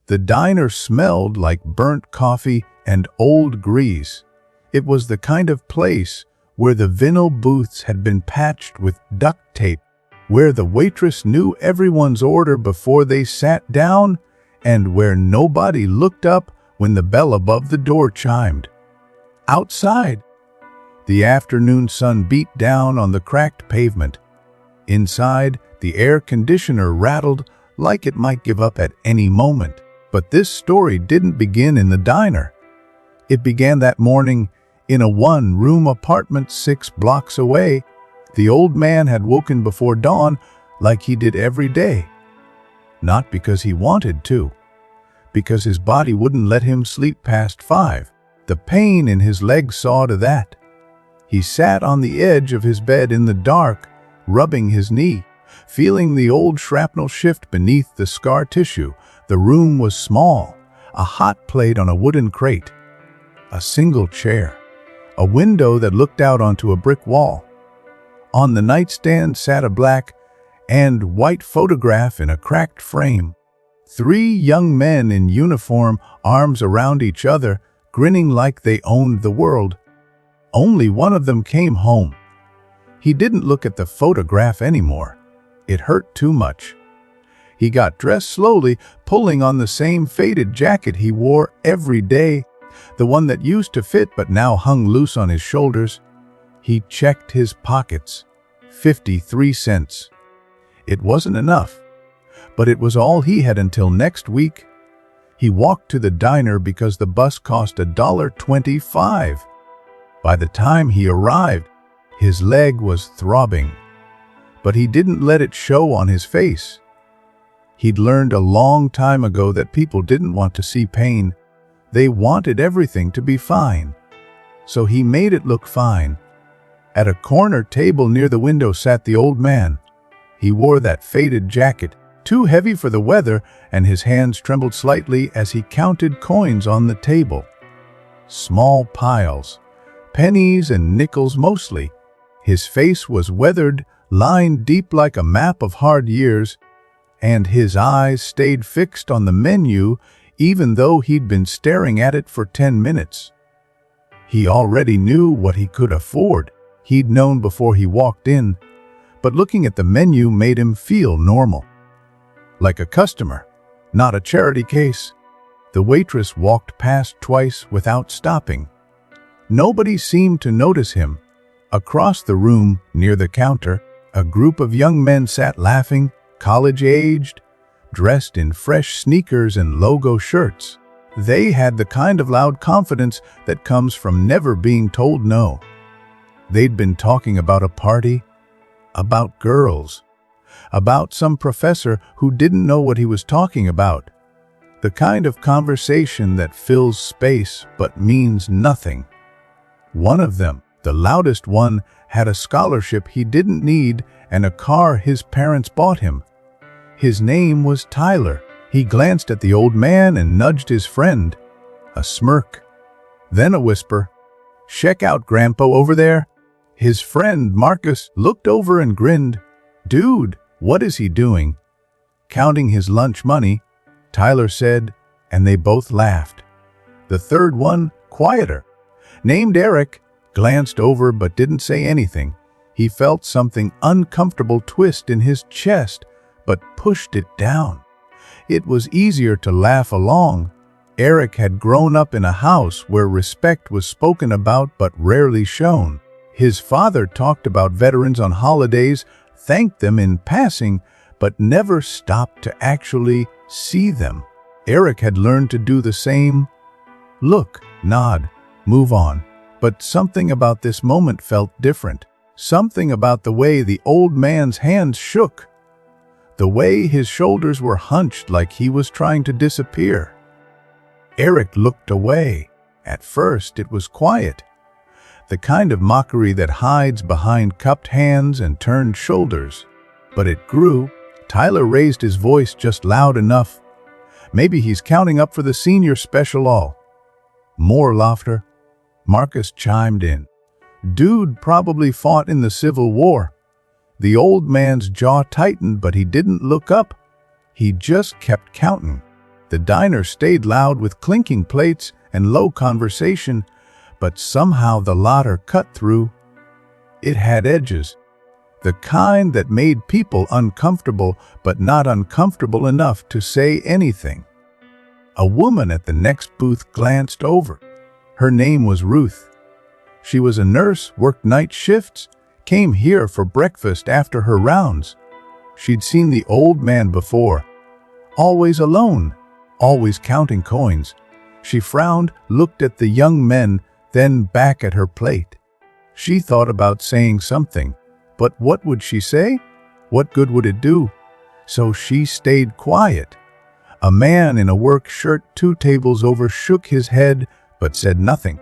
The diner smelled like burnt coffee and old grease. It was the kind of place where the vinyl booths had been patched with duct tape, where the waitress knew everyone's order before they sat down, and where nobody looked up when the bell above the door chimed. Outside, the afternoon sun beat down on the cracked pavement. Inside, the air conditioner rattled like it might give up at any moment. But this story didn't begin in the diner. It began that morning in a one-room apartment 6 blocks away. The old man had woken before dawn like he did every day. Not because he wanted to, because his body wouldn't let him sleep past 5. The pain in his legs saw to that. He sat on the edge of his bed in the dark, rubbing his knee, feeling the old shrapnel shift beneath the scar tissue. The room was small, a hot plate on a wooden crate, a single chair, a window that looked out onto a brick wall. On the nightstand sat a black and white photograph in a cracked frame. 3 young men in uniform, arms around each other, grinning like they owned the world. Only one of them came home. He didn't look at the photograph anymore. It hurt too much. He got dressed slowly, pulling on the same faded jacket he wore every day, the one that used to fit but now hung loose on his shoulders. He checked his pockets. 53 cents. It wasn't enough, but it was all he had until next week. He walked to the diner because the bus cost $1.25. By the time he arrived, his leg was throbbing, but he didn't let it show on his face. He'd learned a long time ago that people didn't want to see pain. They wanted everything to be fine. So he made it look fine. At a corner table near the window sat the old man. He wore that faded jacket, too heavy for the weather, and his hands trembled slightly as he counted coins on the table. Small piles, pennies and nickels mostly. His face was weathered, lined deep like a map of hard years, and his eyes stayed fixed on the menu even though he'd been staring at it for 10 minutes. He already knew what he could afford. He'd known before he walked in, but looking at the menu made him feel normal. Like a customer, not a charity case. The waitress walked past twice without stopping. Nobody seemed to notice him. Across the room, near the counter, a group of young men sat laughing, college-aged, dressed in fresh sneakers and logo shirts. They had the kind of loud confidence that comes from never being told no. They'd been talking about a party, about girls, about some professor who didn't know what he was talking about. The kind of conversation that fills space but means nothing. One of them, the loudest one, had a scholarship he didn't need and a car his parents bought him. His name was Tyler. He glanced at the old man and nudged his friend. A smirk. Then a whisper. "Check out Grandpa over there." His friend, Marcus, looked over and grinned. "Dude, what is he doing?" "Counting his lunch money," Tyler said, and they both laughed. The third one, quieter, named Eric, glanced over but didn't say anything. He felt something uncomfortable twist in his chest, but pushed it down. It was easier to laugh along. Eric had grown up in a house where respect was spoken about but rarely shown. His father talked about veterans on holidays, thanked them in passing, but never stopped to actually see them. Eric had learned to do the same. Look, nod, move on. But something about this moment felt different. Something about the way the old man's hands shook. The way his shoulders were hunched like he was trying to disappear. Eric looked away. At first, it was quiet. The kind of mockery that hides behind cupped hands and turned shoulders. But it grew. Tyler raised his voice just loud enough. "Maybe he's counting up for the senior special all." More laughter. Marcus chimed in. "Dude probably fought in the Civil War." The old man's jaw tightened, but he didn't look up. He just kept counting. The diner stayed loud with clinking plates and low conversation, but somehow the latter cut through. It had edges, the kind that made people uncomfortable, but not uncomfortable enough to say anything. A woman at the next booth glanced over. Her name was Ruth. She was a nurse, worked night shifts, came here for breakfast after her rounds. She'd seen the old man before, always alone, always counting coins. She frowned, looked at the young men, then back at her plate. She thought about saying something, but what would she say? What good would it do? So she stayed quiet. A man in a work shirt 2 tables over shook his head, but said nothing.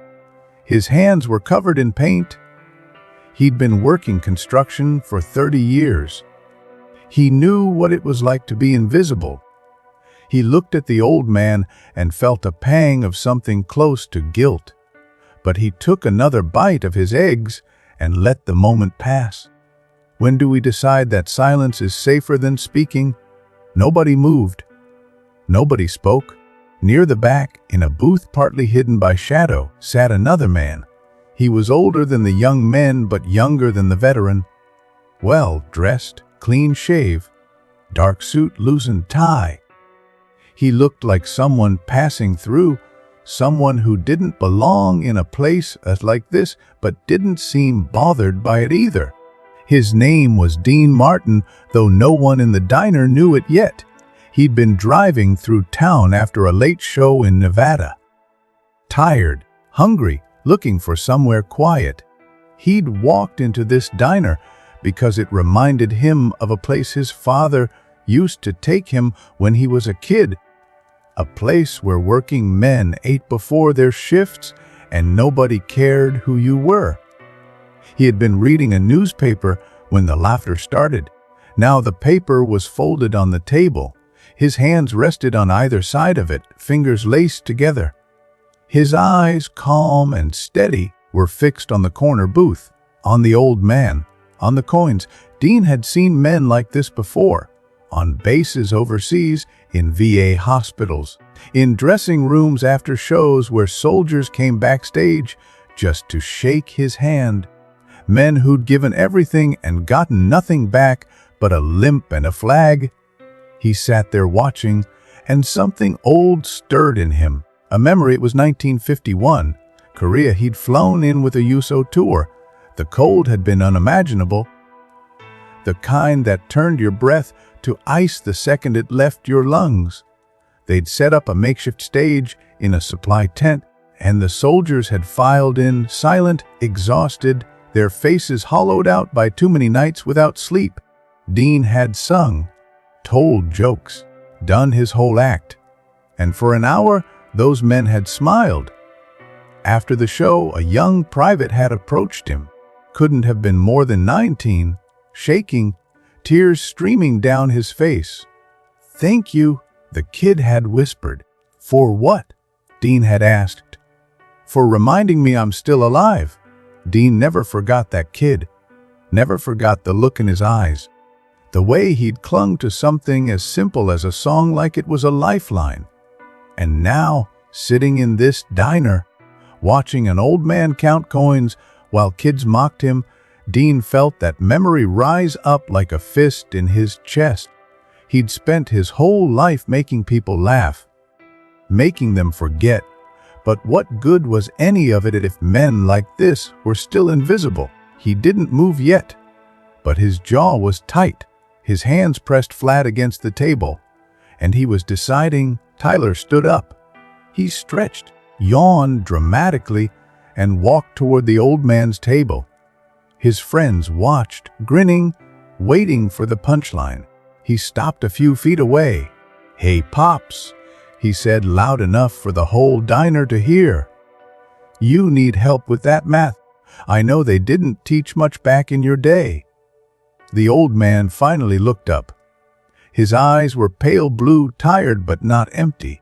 His hands were covered in paint. He'd been working construction for 30 years. He knew what it was like to be invisible. He looked at the old man and felt a pang of something close to guilt. But he took another bite of his eggs and let the moment pass. When do we decide that silence is safer than speaking? Nobody moved. Nobody spoke. Near the back, in a booth partly hidden by shadow, sat another man. He was older than the young men, but younger than the veteran. Well-dressed, clean shave, dark suit, loosened tie. He looked like someone passing through, someone who didn't belong in a place like this, but didn't seem bothered by it either. His name was Dean Martin, though no one in the diner knew it yet. He'd been driving through town after a late show in Nevada. Tired, hungry, looking for somewhere quiet. He'd walked into this diner because it reminded him of a place his father used to take him when he was a kid. A place where working men ate before their shifts and nobody cared who you were. He had been reading a newspaper when the laughter started. Now the paper was folded on the table. His hands rested on either side of it, fingers laced together. His eyes, calm and steady, were fixed on the corner booth, on the old man, on the coins. Dean had seen men like this before, on bases overseas, in VA hospitals, in dressing rooms after shows where soldiers came backstage just to shake his hand. Men who'd given everything and gotten nothing back but a limp and a flag. He sat there watching, and something old stirred in him. A memory. It was 1951. Korea. He'd flown in with a USO tour. The cold had been unimaginable. The kind that turned your breath to ice the second it left your lungs. They'd set up a makeshift stage in a supply tent, and the soldiers had filed in, silent, exhausted, their faces hollowed out by too many nights without sleep. Dean had sung, told jokes, done his whole act. And for an hour, those men had smiled. After the show, a young private had approached him. Couldn't have been more than 19, shaking, tears streaming down his face. "Thank you," the kid had whispered. "For what?" Dean had asked. "For reminding me I'm still alive." Dean never forgot that kid, never forgot the look in his eyes, the way he'd clung to something as simple as a song like it was a lifeline. And now, sitting in this diner, watching an old man count coins while kids mocked him, Dean felt that memory rise up like a fist in his chest. He'd spent his whole life making people laugh, making them forget. But what good was any of it if men like this were still invisible? He didn't move yet, but his jaw was tight, his hands pressed flat against the table, and he was deciding. Tyler stood up. He stretched, yawned dramatically, and walked toward the old man's table. His friends watched, grinning, waiting for the punchline. He stopped a few feet away. "Hey, Pops," he said loud enough for the whole diner to hear. "You need help with that math. I know they didn't teach much back in your day." The old man finally looked up. His eyes were pale blue, tired but not empty.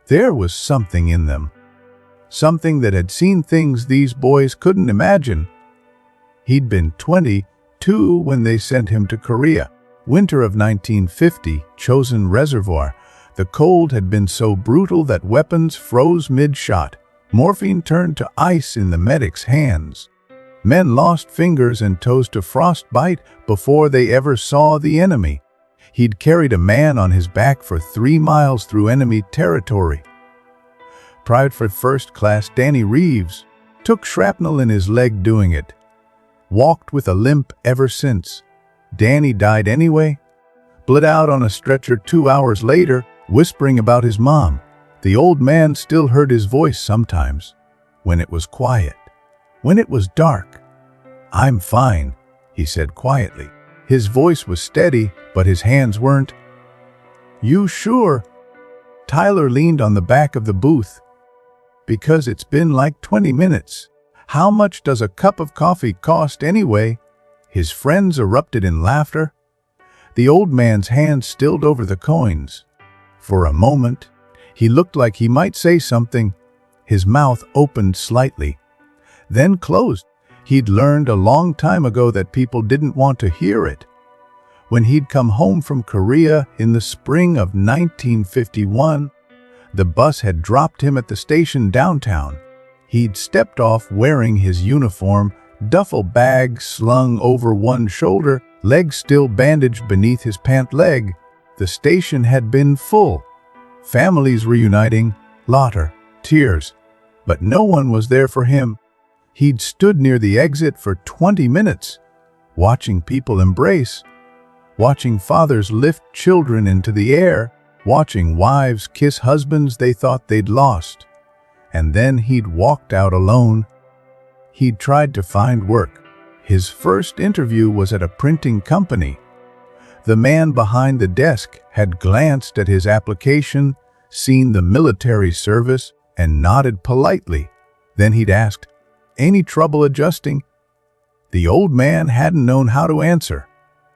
There was something in them, something that had seen things these boys couldn't imagine. He'd been 22 when they sent him to Korea. Winter of 1950, Chosin Reservoir. The cold had been so brutal that weapons froze mid-shot. Morphine turned to ice in the medic's hands. Men lost fingers and toes to frostbite before they ever saw the enemy. He'd carried a man on his back for 3 miles through enemy territory. Private First Class Danny Reeves took shrapnel in his leg doing it. Walked with a limp ever since. Danny died anyway. Bled out on a stretcher 2 hours later, whispering about his mom. The old man still heard his voice sometimes, when it was quiet, when it was dark. "I'm fine," he said quietly. His voice was steady, but his hands weren't. "You sure?" Tyler leaned on the back of the booth. "Because it's been like 20 minutes. How much does a cup of coffee cost anyway?" His friends erupted in laughter. The old man's hand stilled over the coins. For a moment, he looked like he might say something. His mouth opened slightly, then closed. He'd learned a long time ago that people didn't want to hear it. When he'd come home from Korea in the spring of 1951, the bus had dropped him at the station downtown. He'd stepped off wearing his uniform, duffel bag slung over one shoulder, leg still bandaged beneath his pant leg. The station had been full. Families reuniting, laughter, tears. But no one was there for him. He'd stood near the exit for 20 minutes, watching people embrace, watching fathers lift children into the air, watching wives kiss husbands they thought they'd lost. And then he'd walked out alone. He'd tried to find work. His first interview was at a printing company. The man behind the desk had glanced at his application, seen the military service, and nodded politely. Then he'd asked, "Any trouble adjusting?" The old man hadn't known how to answer.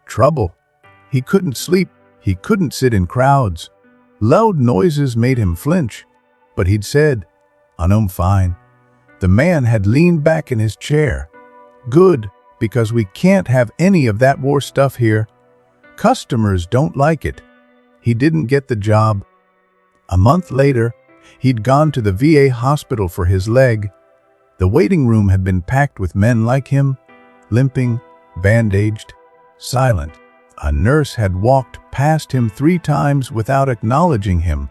Trouble. He couldn't sleep. He couldn't sit in crowds. Loud noises made him flinch. But he'd said, "I'm fine." The man had leaned back in his chair. "Good, because we can't have any of that war stuff here. Customers don't like it." He didn't get the job. A month later, he'd gone to the VA hospital for his leg. The waiting room had been packed with men like him, limping, bandaged, silent. A nurse had walked past him 3 times without acknowledging him.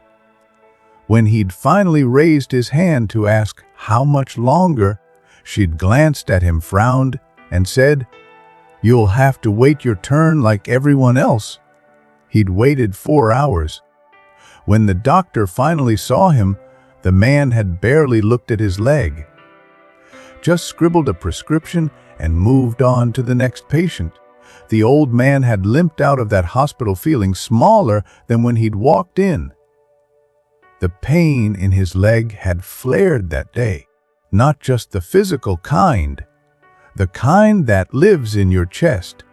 When he'd finally raised his hand to ask how much longer, she'd glanced at him, frowned, and said, "You'll have to wait your turn like everyone else." He'd waited 4 hours. When the doctor finally saw him, the man had barely looked at his leg. Just scribbled a prescription and moved on to the next patient. The old man had limped out of that hospital feeling smaller than when he'd walked in. The pain in his leg had flared that day, not just the physical kind, the kind that lives in your chest,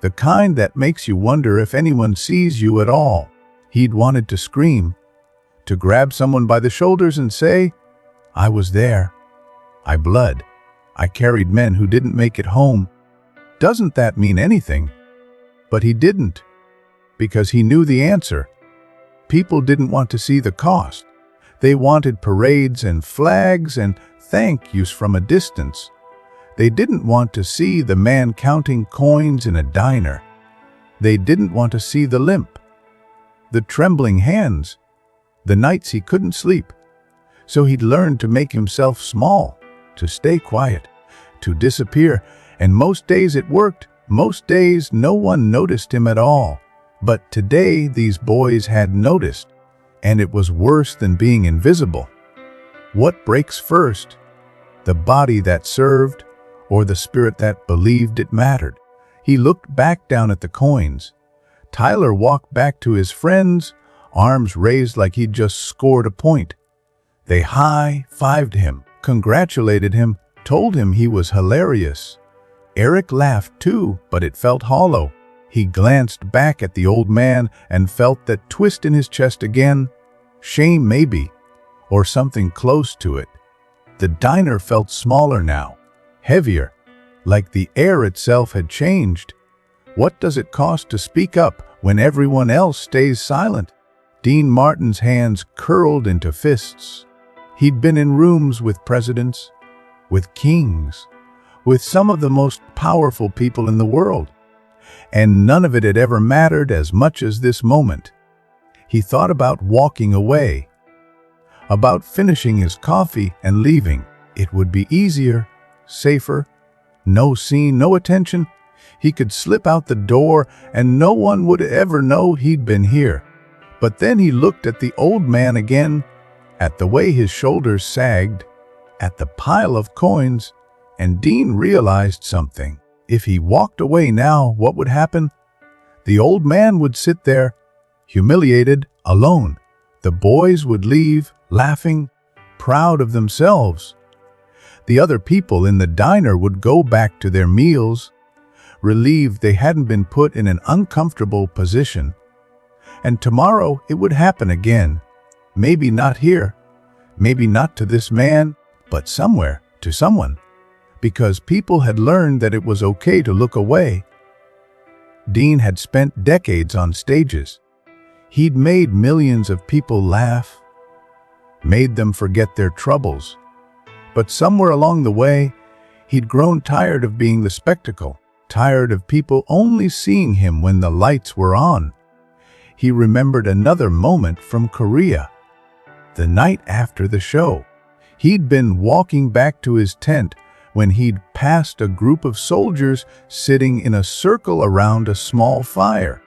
the kind that makes you wonder if anyone sees you at all. He'd wanted to scream, to grab someone by the shoulders and say, "I was there. I bled. I carried men who didn't make it home." Doesn't that mean anything? But he didn't, because he knew the answer. People didn't want to see the cost. They wanted parades and flags and thank yous from a distance. They didn't want to see the man counting coins in a diner. They didn't want to see the limp, the trembling hands, the nights he couldn't sleep. So he'd learned to make himself small, to stay quiet, to disappear, and most days it worked. Most days no one noticed him at all. But today these boys had noticed, and it was worse than being invisible. What breaks first? The body that served, or the spirit that believed it mattered? He looked back down at the coins. Tyler walked back to his friends, arms raised like he'd just scored a point. They high-fived him, congratulated him, told him he was hilarious. Eric laughed too, but it felt hollow. He glanced back at the old man and felt that twist in his chest again. Shame maybe, or something close to it. The diner felt smaller now, heavier, like the air itself had changed. What does it cost to speak up when everyone else stays silent? Dean Martin's hands curled into fists. He'd been in rooms with presidents, with kings, with some of the most powerful people in the world, and none of it had ever mattered as much as this moment. He thought about walking away, about finishing his coffee and leaving. It would be easier, safer, no scene, no attention. He could slip out the door and no one would ever know he'd been here. But then he looked at the old man again, at the way his shoulders sagged, at the pile of coins, and Dean realized something. If he walked away now, what would happen? The old man would sit there, humiliated, alone. The boys would leave, laughing, proud of themselves. The other people in the diner would go back to their meals, relieved they hadn't been put in an uncomfortable position. And tomorrow it would happen again. Maybe not here, maybe not to this man, but somewhere, to someone. Because people had learned that it was okay to look away. Dean had spent decades on stages. He'd made millions of people laugh, made them forget their troubles. But somewhere along the way, he'd grown tired of being the spectacle, tired of people only seeing him when the lights were on. He remembered another moment from Korea. The night after the show, he'd been walking back to his tent when he'd passed a group of soldiers sitting in a circle around a small fire.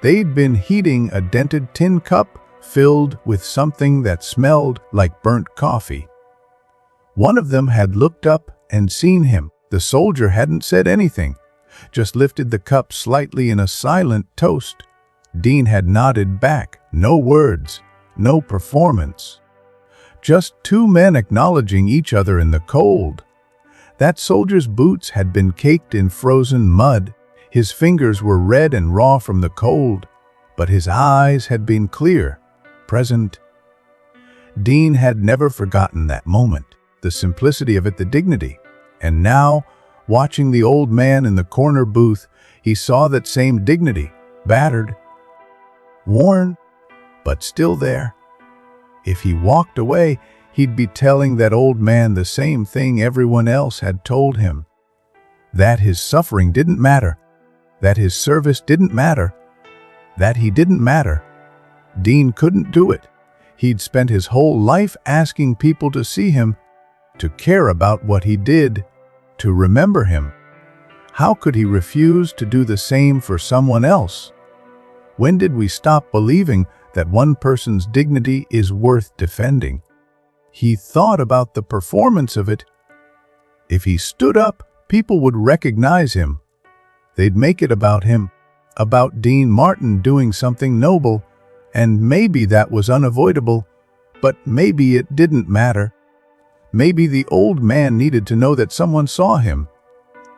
They'd been heating a dented tin cup filled with something that smelled like burnt coffee. One of them had looked up and seen him. The soldier hadn't said anything, just lifted the cup slightly in a silent toast. Dean had nodded back. No words, no performance. Just two men acknowledging each other in the cold. That soldier's boots had been caked in frozen mud. His fingers were red and raw from the cold, but his eyes had been clear, present. Dean had never forgotten that moment, the simplicity of it, the dignity. And now, watching the old man in the corner booth, he saw that same dignity, battered, worn, but still there. If he walked away, he'd be telling that old man the same thing everyone else had told him. That his suffering didn't matter, that his service didn't matter, that he didn't matter. Dean couldn't do it. He'd spent his whole life asking people to see him, to care about what he did, to remember him. How could he refuse to do the same for someone else? When did we stop believing that one person's dignity is worth defending? He thought about the performance of it. If he stood up, people would recognize him. They'd make it about him, about Dean Martin doing something noble, and maybe that was unavoidable, but maybe it didn't matter. Maybe the old man needed to know that someone saw him,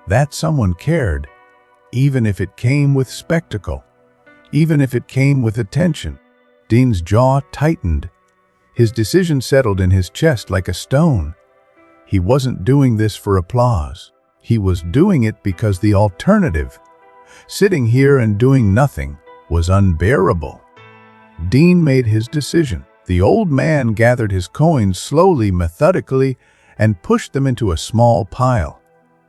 that someone cared, even if it came with spectacle, even if it came with attention. Dean's jaw tightened. His decision settled in his chest like a stone. He wasn't doing this for applause. He was doing it because the alternative, sitting here and doing nothing, was unbearable. Dean made his decision. The old man gathered his coins slowly, methodically, and pushed them into a small pile.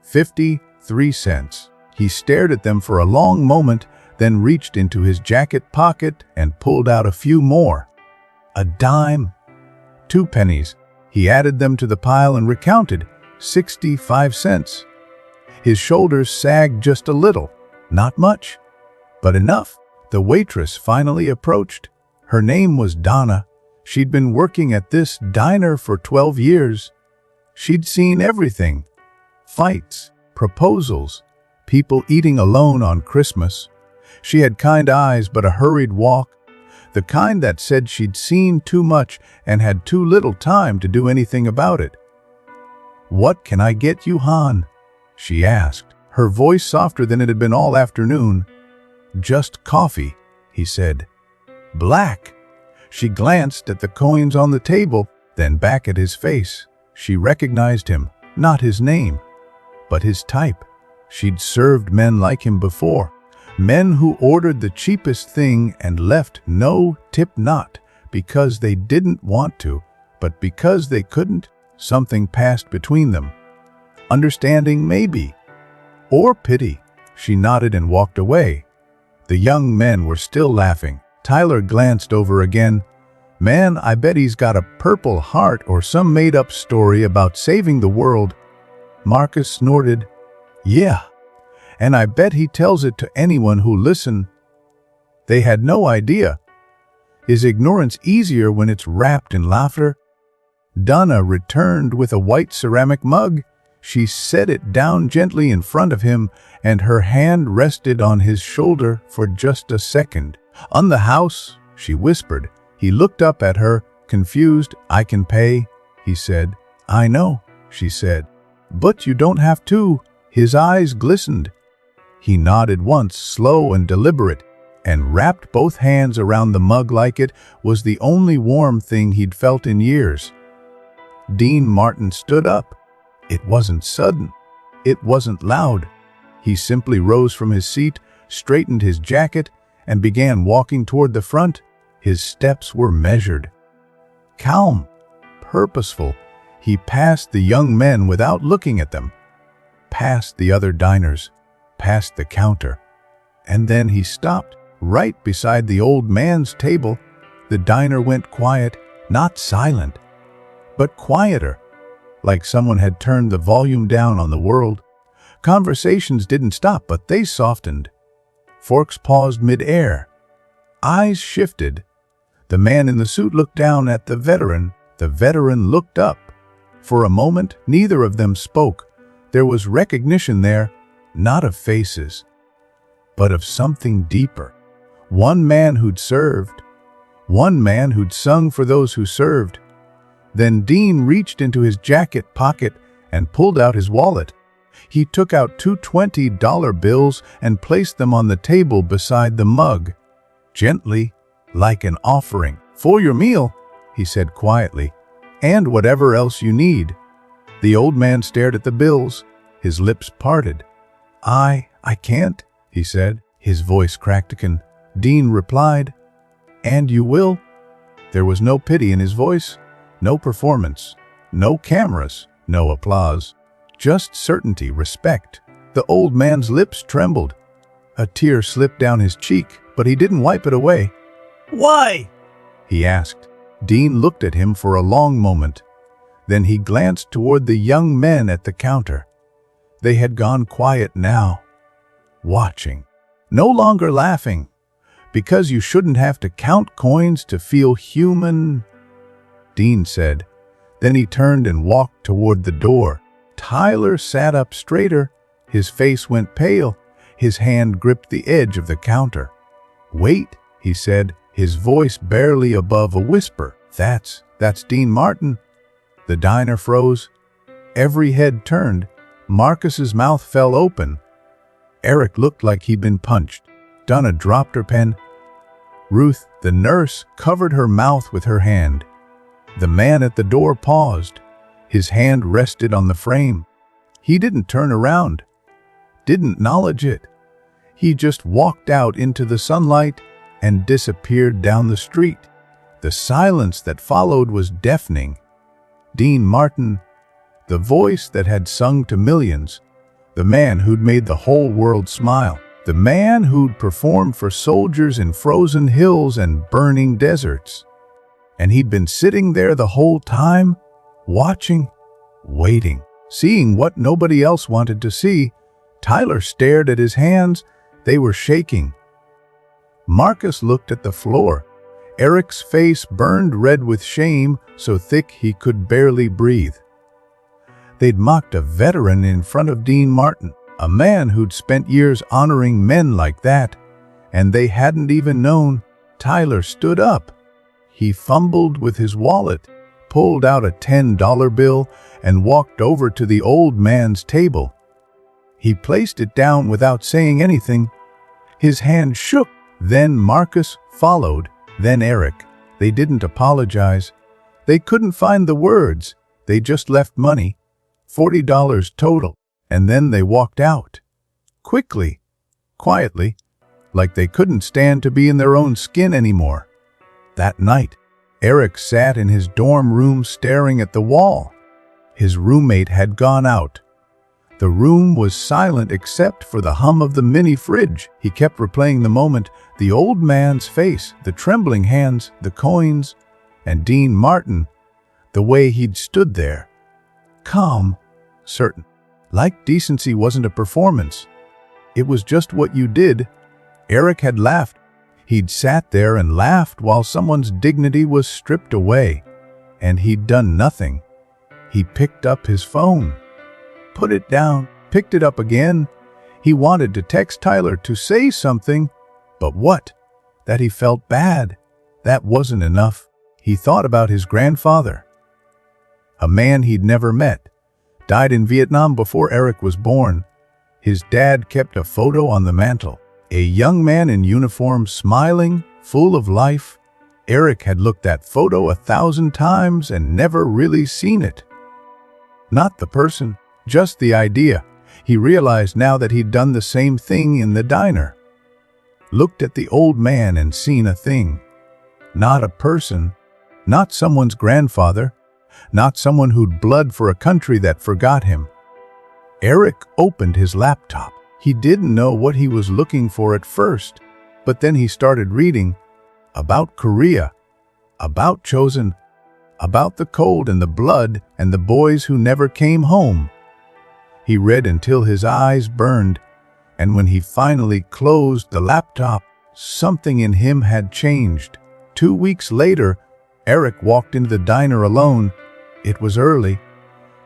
53 cents. He stared at them for a long moment, then reached into his jacket pocket and pulled out a few more. A dime, 2 pennies. He added them to the pile and recounted 65 cents. His shoulders sagged just a little, not much, but enough. The waitress finally approached. Her name was Donna. She'd been working at this diner for 12 years. She'd seen everything: fights, proposals, people eating alone on Christmas. She had kind eyes but a hurried walk, the kind that said she'd seen too much and had too little time to do anything about it. "What can I get you, Han?" she asked, her voice softer than it had been all afternoon. "Just coffee," he said. "Black." She glanced at the coins on the table, then back at his face. She recognized him, not his name, but his type. She'd served men like him before. Men who ordered the cheapest thing and left no tip, not because they didn't want to, but because they couldn't. Something passed between them. Understanding, maybe. Or pity. She nodded and walked away. The young men were still laughing. Tyler glanced over again. Man, I bet he's got a purple heart or some made-up story about saving the world. Marcus snorted. Yeah, and I bet he tells it to anyone who'll listen. They had no idea. Is ignorance easier when it's wrapped in laughter? Donna returned with a white ceramic mug. She set it down gently in front of him, and her hand rested on his shoulder for just a second. On the house, she whispered. He looked up at her, confused. I can pay, he said. I know, she said. But you don't have to. His eyes glistened. He nodded once, slow and deliberate, and wrapped both hands around the mug like it was the only warm thing he'd felt in years. Dean Martin stood up. It wasn't sudden. It wasn't loud. He simply rose from his seat, straightened his jacket, and began walking toward the front. His steps were measured. Calm, purposeful, he passed the young men without looking at them, past the other diners, past the counter. And then he stopped, right beside the old man's table. The diner went quiet, not silent, but quieter, like someone had turned the volume down on the world. Conversations didn't stop, but they softened. Forks paused mid-air. Eyes shifted. The man in the suit looked down at the veteran. The veteran looked up. For a moment, neither of them spoke. There was recognition there, not of faces, but of something deeper. One man who'd served. One man who'd sung for those who served. Then Dean reached into his jacket pocket and pulled out his wallet. He took out two $20 bills and placed them on the table beside the mug. Gently, like an offering. For your meal, he said quietly, and whatever else you need. The old man stared at the bills, his lips parted. I can't, he said, his voice cracked again. Dean replied, and you will? There was no pity in his voice, no performance, no cameras, no applause. Just certainty, respect. The old man's lips trembled. A tear slipped down his cheek, but he didn't wipe it away. Why? He asked. Dean looked at him for a long moment. Then he glanced toward the young men at the counter. They had gone quiet now, watching, no longer laughing, because you shouldn't have to count coins to feel human, Dean said. Then he turned and walked toward the door. Tyler sat up straighter. His face went pale. His hand gripped the edge of the counter. Wait, he said, his voice barely above a whisper. That's Dean Martin. The diner froze. Every head turned. Marcus's mouth fell open. Eric looked like he'd been punched. Donna dropped her pen. Ruth, the nurse, covered her mouth with her hand. The man at the door paused. His hand rested on the frame. He didn't turn around, didn't acknowledge it. He just walked out into the sunlight and disappeared down the street. The silence that followed was deafening. Dean Martin, the voice that had sung to millions, the man who'd made the whole world smile, the man who'd performed for soldiers in frozen hills and burning deserts. And he'd been sitting there the whole time, watching, waiting, seeing what nobody else wanted to see. Tyler stared at his hands. They were shaking. Marcus looked at the floor. Eric's face burned red with shame, so thick he could barely breathe. They'd mocked a veteran in front of Dean Martin, a man who'd spent years honoring men like that, and they hadn't even known. Tyler stood up. He fumbled with his wallet, pulled out a $10 bill, and walked over to the old man's table. He placed it down without saying anything. His hand shook. Then Marcus followed, then Eric. They didn't apologize. They couldn't find the words. They just left money, $40 total, and then they walked out. Quickly, quietly. like they couldn't stand to be in their own skin anymore. That night, Eric sat in his dorm room staring at the wall. His roommate had gone out. The room was silent except for the hum of the mini fridge. He kept replaying the moment, the old man's face, the trembling hands, the coins, and Dean Martin, the way he'd stood there. Calm, certain. Like decency wasn't a performance. It was just what you did. Eric had laughed. He'd sat there and laughed while someone's dignity was stripped away. And he'd done nothing. He picked up his phone, put it down, picked it up again. He wanted to text Tyler to say something, but what? That he felt bad. That wasn't enough. He thought about his grandfather, a man he'd never met, died in Vietnam before Eric was born. His dad kept a photo on the mantle, a young man in uniform smiling, full of life. Eric had looked at that photo 1,000 times and never really seen it. Not the person, just the idea. He realized now that he'd done the same thing in the diner. Looked at the old man and seen a thing. Not a person, not someone's grandfather, not someone who'd bled for a country that forgot him. Eric opened his laptop. He didn't know what he was looking for at first, but then he started reading about Korea, about Chosen, about the cold and the blood and the boys who never came home. He read until his eyes burned, and when he finally closed the laptop, something in him had changed. 2 weeks later, Eric walked into the diner alone. It was early.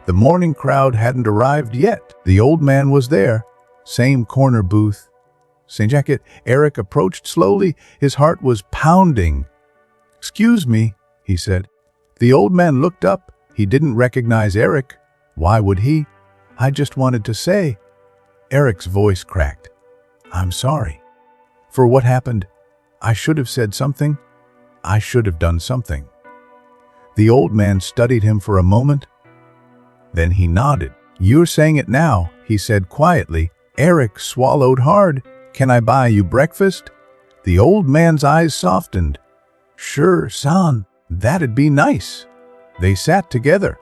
The morning crowd hadn't arrived yet. The old man was there. Same corner booth, same jacket. Eric approached slowly. His heart was pounding. "Excuse me," he said. The old man looked up. He didn't recognize Eric. Why would he? "I just wanted to say." Eric's voice cracked. "I'm sorry. For what happened. I should have said something. I should have done something." The old man studied him for a moment. Then he nodded. "You're saying it now," he said quietly. Eric swallowed hard. "Can I buy you breakfast?" The old man's eyes softened. "Sure, son. That'd be nice." They sat together,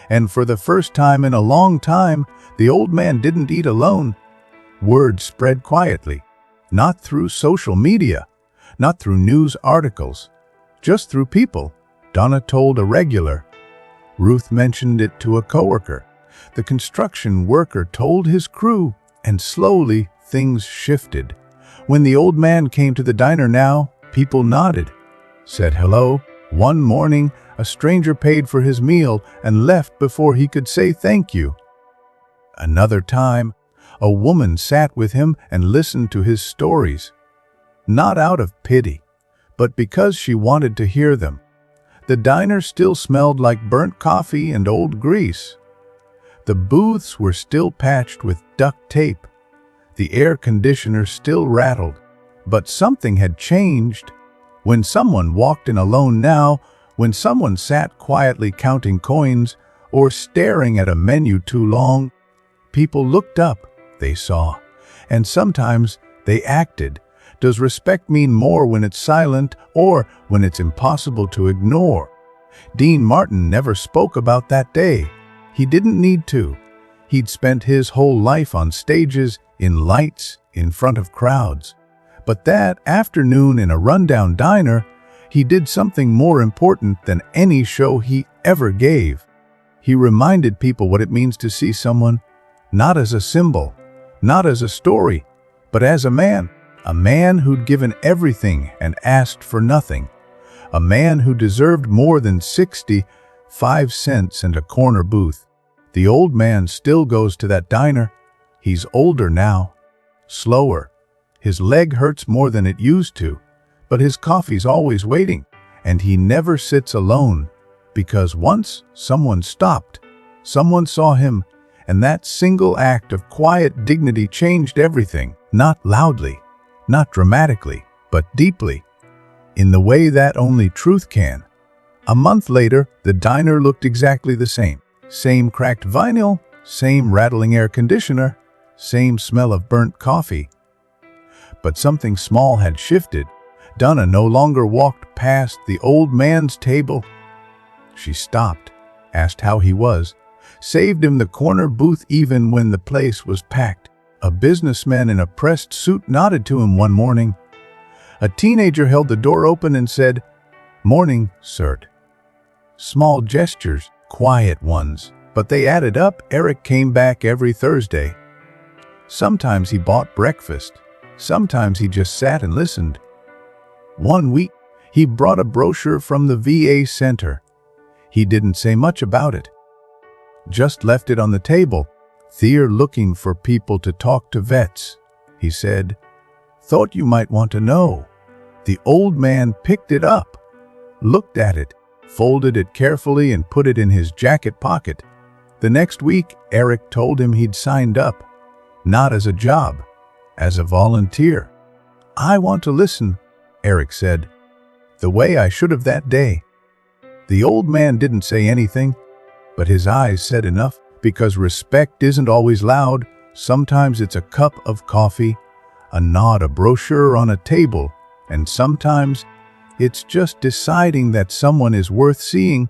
and for the first time in a long time, the old man didn't eat alone. Word spread quietly, not through social media, not through news articles, just through people. Donna told a regular. Ruth mentioned it to a coworker. The construction worker told his crew, and slowly things shifted. When the old man came to the diner now, people nodded, said hello. One morning, a stranger paid for his meal and left before he could say thank you. Another time, a woman sat with him and listened to his stories, not out of pity, but because she wanted to hear them. The diner still smelled like burnt coffee and old grease. The booths were still patched with duct tape. The air conditioner still rattled. But something had changed. When someone walked in alone now, when someone sat quietly counting coins or staring at a menu too long, people looked up, they saw, and sometimes they acted. Does respect mean more when it's silent or when it's impossible to ignore? Dean Martin never spoke about that day. He didn't need to. He'd spent his whole life on stages, in lights, in front of crowds. But that afternoon in a rundown diner, he did something more important than any show he ever gave. He reminded people what it means to see someone, not as a symbol, not as a story, but as a man who'd given everything and asked for nothing, a man who deserved more than 65 cents and a corner booth. The old man still goes to that diner. He's older now, slower. His leg hurts more than it used to, but his coffee's always waiting, and he never sits alone, because once someone stopped, someone saw him, and that single act of quiet dignity changed everything, not loudly, not dramatically, but deeply, in the way that only truth can. A month later, the diner looked exactly the same. Same cracked vinyl, same rattling air conditioner, same smell of burnt coffee. But something small had shifted. Donna no longer walked past the old man's table. She stopped, asked how he was, saved him the corner booth even when the place was packed. A businessman in a pressed suit nodded to him one morning. A teenager held the door open and said, "Morning, sir." Small gestures, quiet ones, but they added up. Eric came back every Thursday. Sometimes he bought breakfast. Sometimes he just sat and listened. One week, he brought a brochure from the VA center. He didn't say much about it. Just left it on the table. "They're looking for people to talk to vets," he said. "Thought you might want to know." The old man picked it up, looked at it, folded it carefully and put it in his jacket pocket. The next week, Eric told him he'd signed up, not as a job, as a volunteer. "I want to listen," Eric said, "the way I should have that day." The old man didn't say anything, but his eyes said enough, because respect isn't always loud. Sometimes it's a cup of coffee, a nod, a brochure on a table, and sometimes it's just deciding that someone is worth seeing.